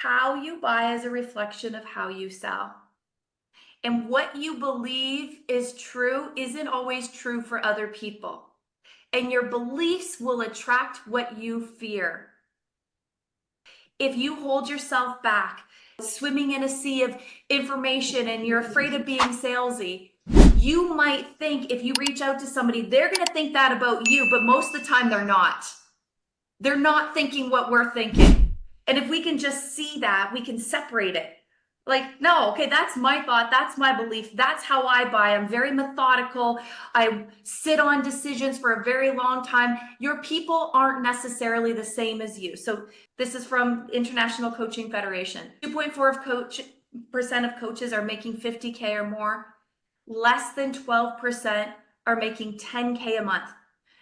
How you buy is a reflection of how you sell. And what you believe is true isn't always true for other people. And your beliefs will attract what you fear. If you hold yourself back, swimming in a sea of information and you're afraid of being salesy, you might think if you reach out to somebody, they're going to think that about you, but most of the time they're not. They're not thinking what we're thinking. And if we can just see that, we can separate it. Like, no, okay, that's my thought. That's my belief. That's how I buy. I'm very methodical. I sit on decisions for a very long time. Your people aren't necessarily the same as you. So this is from International Coaching Federation. 2.4% of coaches are making 50K or more. Less than 12% are making 10K a month.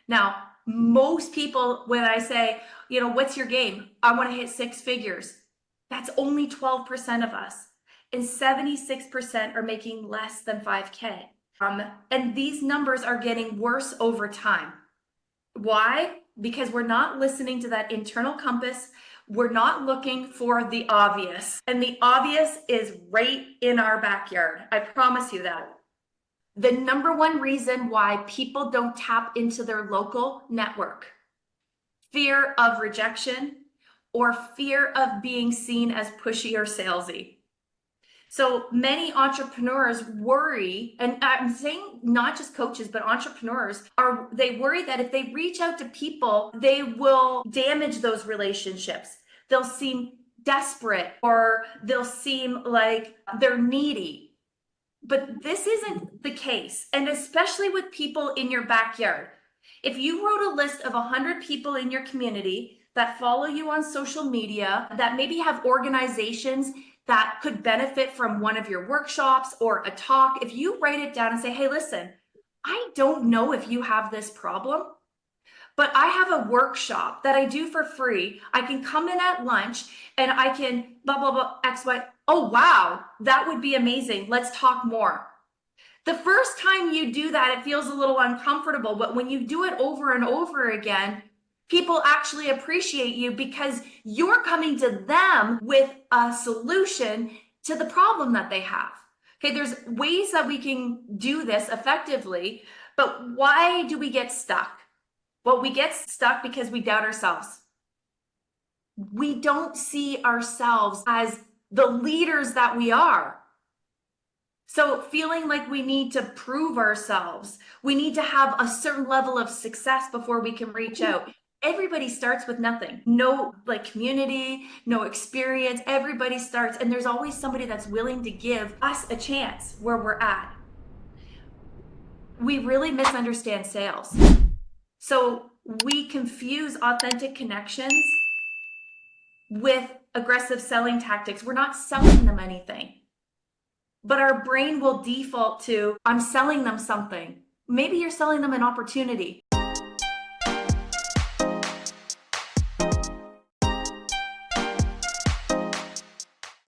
Now, most people, when I say, what's your game? I want to hit six figures. That's only 12% of us. And 76% are making less than 5K. And these numbers are getting worse over time. Why? Because we're not listening to that internal compass. We're not looking for the obvious. And the obvious is right in our backyard. I promise you that. The number one reason why people don't tap into their local network: fear of rejection or fear of being seen as pushy or salesy. So many entrepreneurs worry, and I'm saying not just coaches, but entrepreneurs they worry that if they reach out to people, they will damage those relationships. They'll seem desperate or they'll seem like they're needy. But this isn't the case, and especially with people in your backyard. If you wrote a list of 100 people in your community that follow you on social media, that maybe have organizations that could benefit from one of your workshops or a talk, if you write it down and say, hey, listen, I don't know if you have this problem, but I have a workshop that I do for free. I can come in at lunch and I can blah, blah, blah, X, Y. Oh, wow, that would be amazing. Let's talk more. The first time you do that, it feels a little uncomfortable, but when you do it over and over again, people actually appreciate you because you're coming to them with a solution to the problem that they have. Okay, there's ways that we can do this effectively, but why do we get stuck? Well, we get stuck because we doubt ourselves. We don't see ourselves as the leaders that we are. So feeling like we need to prove ourselves, we need to have a certain level of success before we can reach out. Everybody starts with nothing. No community, no experience. Everybody starts, and there's always somebody that's willing to give us a chance where we're at. We really misunderstand sales. So we confuse authentic connections with aggressive selling tactics. We're not selling them anything, but our brain will default to, I'm selling them something. Maybe you're selling them an opportunity.